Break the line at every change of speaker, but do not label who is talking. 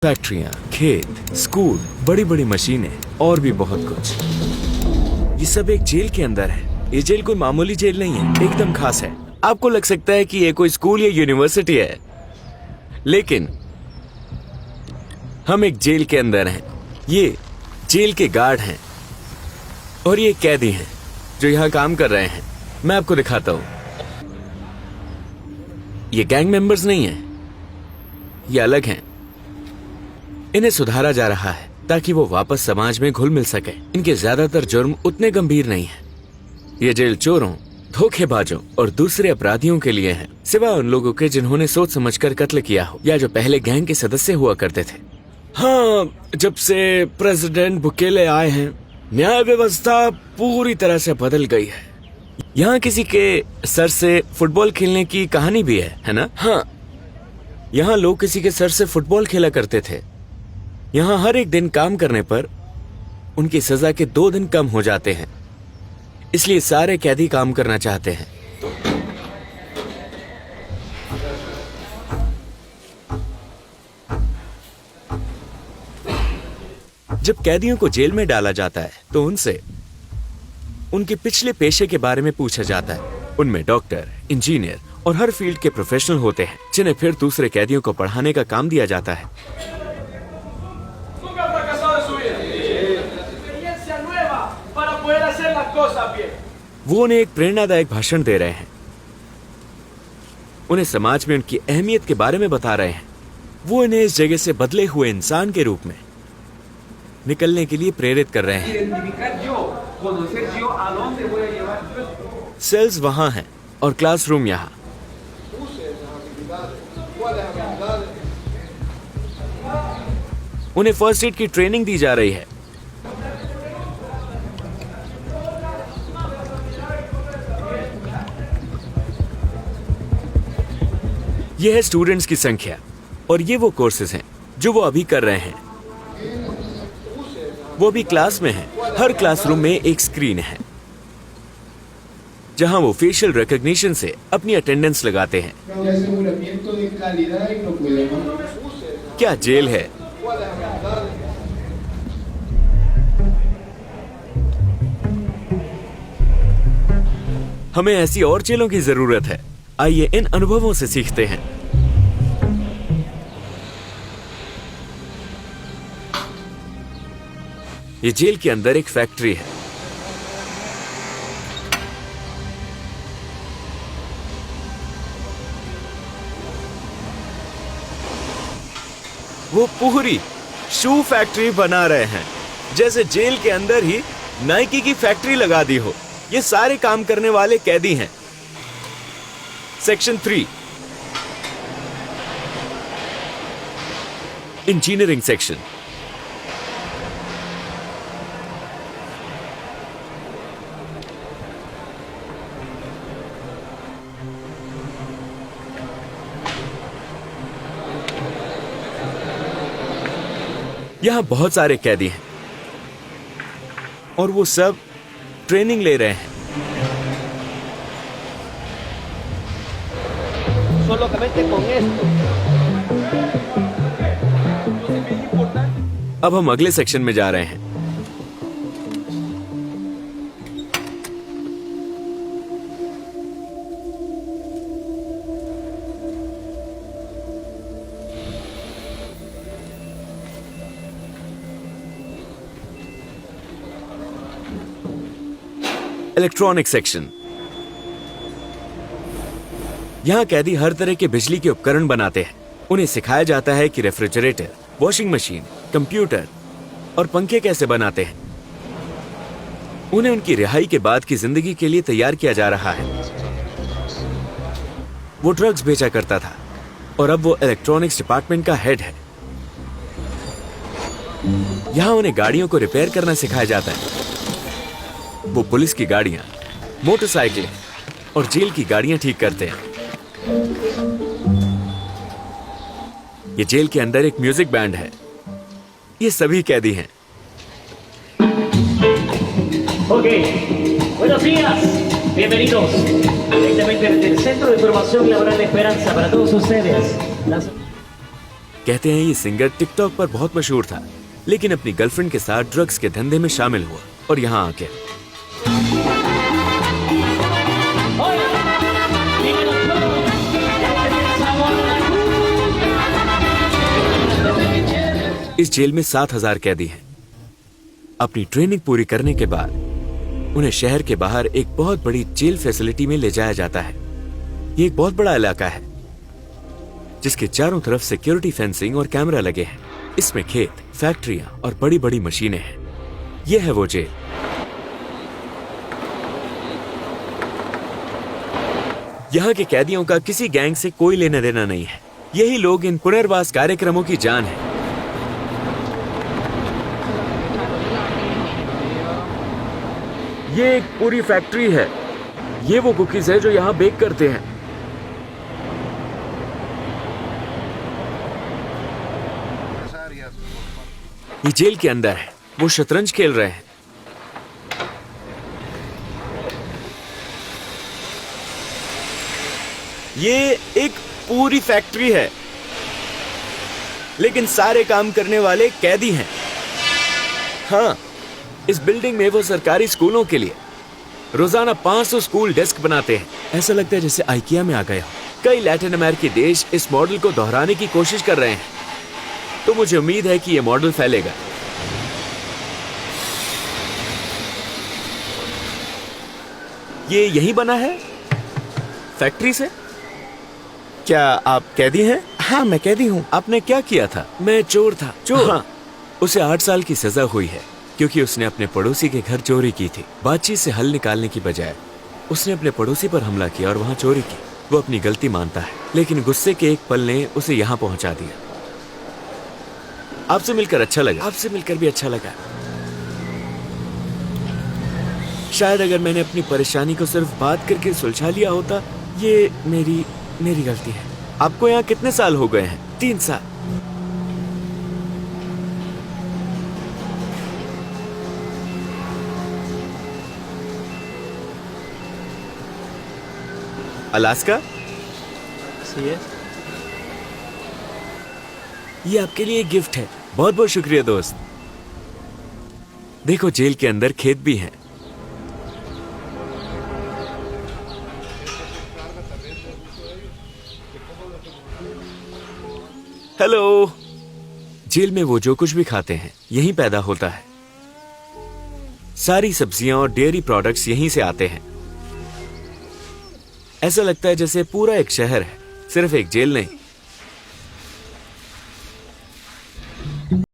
फैक्ट्रियां, खेत, स्कूल, बड़ी बड़ी मशीनें और भी बहुत कुछ। ये सब एक जेल के अंदर है। ये जेल कोई मामूली जेल नहीं है, एकदम खास है। आपको लग सकता है कि ये कोई स्कूल या यूनिवर्सिटी है, लेकिन हम एक जेल के अंदर हैं। ये जेल के गार्ड हैं और ये कैदी हैं जो यहाँ काम कर रहे हैं। मैं आपको दिखाता हूँ। ये गैंग मेंबर्स नहीं हैं, ये अलग हैं। इन्हें सुधारा जा रहा है ताकि वो वापस समाज में घुल मिल सके। इनके ज्यादातर जुर्म उतने गंभीर नहीं हैं। ये जेल चोरों, धोखेबाजों और दूसरे अपराधियों के लिए है, सिवाय उन लोगों के जिन्होंने सोच समझकर कत्ल किया हो या जो पहले गैंग के सदस्य हुआ करते थे। हाँ, जब से प्रेसिडेंट बुकेले आए हैं, न्याय व्यवस्था पूरी तरह से बदल गई है। यहाँ किसी के सर से फुटबॉल खेलने की कहानी भी है ना? हाँ, यहाँ लोग किसी के सर से फुटबॉल खेला करते थे। यहाँ हर एक दिन काम करने पर उनकी सजा के 2 दिन कम हो जाते हैं, इसलिए सारे कैदी काम करना चाहते हैं। जब कैदियों को जेल में डाला जाता है तो उनसे उनके पिछले पेशे के बारे में पूछा जाता है। उनमें डॉक्टर, इंजीनियर और हर फील्ड के प्रोफेशनल होते हैं, जिन्हें फिर दूसरे कैदियों को पढ़ाने का काम दिया जाता है। वो उन्हें एक प्रेरणादायक भाषण दे रहे हैं, उन्हें समाज में उनकी अहमियत के बारे में बता रहे हैं। वो इन्हें इस जगह से बदले हुए इंसान के रूप में निकलने के लिए प्रेरित कर रहे हैं। सेल्स वहां हैं और क्लासरूम यहाँ। उन्हें फर्स्ट एड की ट्रेनिंग दी जा रही है। यह है स्टूडेंट्स की संख्या और ये वो कोर्सेज हैं जो वो अभी कर रहे हैं। वो भी क्लास में है। हर क्लासरूम में एक स्क्रीन है जहां वो फेशियल रिकॉग्निशन से अपनी अटेंडेंस लगाते हैं। क्या जेल है! हमें ऐसी और जेलों की जरूरत है। आइए इन अनुभवों से सीखते हैं। ये जेल के अंदर एक फैक्ट्री है। वो पूरी शू फैक्ट्री बना रहे हैं, जैसे जेल के अंदर ही नाइकी की फैक्ट्री लगा दी हो। ये सारे काम करने वाले कैदी हैं। Section 3, engineering section. यहां बहुत सारे कैदी हैं और वो सब ट्रेनिंग ले रहे हैं। अब हम अगले सेक्शन में जा रहे हैं। Electronic section. यहां कैदी हर तरह के बिजली के उपकरण बनाते हैं। उन्हें सिखाया जाता है कि रेफ्रिजरेटर, वॉशिंग मशीन, कंप्यूटर और पंखे कैसे बनाते हैं। उन्हें उनकी रिहाई के बाद की जिंदगी के लिए तैयार किया जा रहा है। वो ड्रग्स बेचा करता था और अब वो इलेक्ट्रॉनिक्स डिपार्टमेंट का हेड है। यहां उन्हें गाड़ियों को रिपेयर करना सिखाया जाता है। वो पुलिस की गाड़ियां, मोटरसाइकिलें और जेल की गाड़ियां ठीक करते हैं। ये जेल के अंदर एक म्यूजिक बैंड है। ये सभी कैदी हैं।
Okay, buenos días, bienvenidos directamente desde el Centro de Formación Laboral de Esperanza para todos ustedes.
कहते हैं ये सिंगर टिकटॉक पर बहुत मशहूर था, लेकिन अपनी गर्लफ्रेंड के साथ ड्रग्स के धंधे में शामिल हुआ और यहाँ आ गया। इस जेल में 7,000 कैदी हैं। अपनी ट्रेनिंग पूरी करने के बाद उन्हें शहर के बाहर एक बहुत बड़ी जेल फैसिलिटी में ले जाया जाता है। ये एक बहुत बड़ा इलाका है जिसके चारों तरफ सिक्योरिटी फेंसिंग और कैमरा लगे हैं। इसमें खेत, फैक्ट्रियां और बड़ी बड़ी मशीनें हैं। यह है वो जेल। यहाँ के कैदियों का किसी गैंग से कोई लेना देना नहीं है। यही लोग इन पुनर्वास कार्यक्रमों की जान है। ये एक पूरी फैक्ट्री है। ये वो कुकीज है जो यहाँ बेक करते हैं। ये जेल के अंदर है। वो शतरंज खेल रहे हैं। ये एक पूरी फैक्ट्री है, लेकिन सारे काम करने वाले कैदी हैं। हाँ, इस बिल्डिंग में वो सरकारी स्कूलों के लिए रोजाना 500 स्कूल डेस्क बनाते हैं। ऐसा लगता है जैसे आइकिया में आ गया हो। कई लैटिन अमेरिकी देश इस मॉडल को दोहराने की कोशिश कर रहे हैं, तो मुझे उम्मीद है कि यह मॉडल फैलेगा। ये यहीं बना है, फैक्ट्री से। क्या आप कैदी हैं?
हाँ, मैं कैदी हूँ।
आपने क्या किया था? मैं चोर था। चोर? हाँ। उसे 8 साल की सजा हुई है क्योंकि उसने अपने पड़ोसी के घर चोरी की थी। बातचीत से हल निकालने की बजाय उसने अपने पड़ोसी पर हमला किया और वहां चोरी की। वो अपनी गलती मानता है, लेकिन गुस्से के एक पल ने उसे यहाँ पहुंचा दिया। आपसे मिलकर अच्छा लगा। आपसे मिलकर भी अच्छा लगा। शायद अगर मैंने अपनी परेशानी को सिर्फ बात करके सुलझा लिया होता। ये मेरी गलती है। आपको यहाँ कितने साल हो गए हैं? 3 साल। अलास्का? ये आपके लिए एक गिफ्ट है। बहुत बहुत शुक्रिया दोस्त। देखो, जेल के अंदर खेत भी हैं। हेलो। जेल में वो जो कुछ भी खाते हैं यहीं पैदा होता है। सारी सब्जियां और डेयरी प्रोडक्ट्स यहीं से आते हैं। ऐसा लगता है जैसे पूरा एक शहर है, सिर्फ एक जेल नहीं।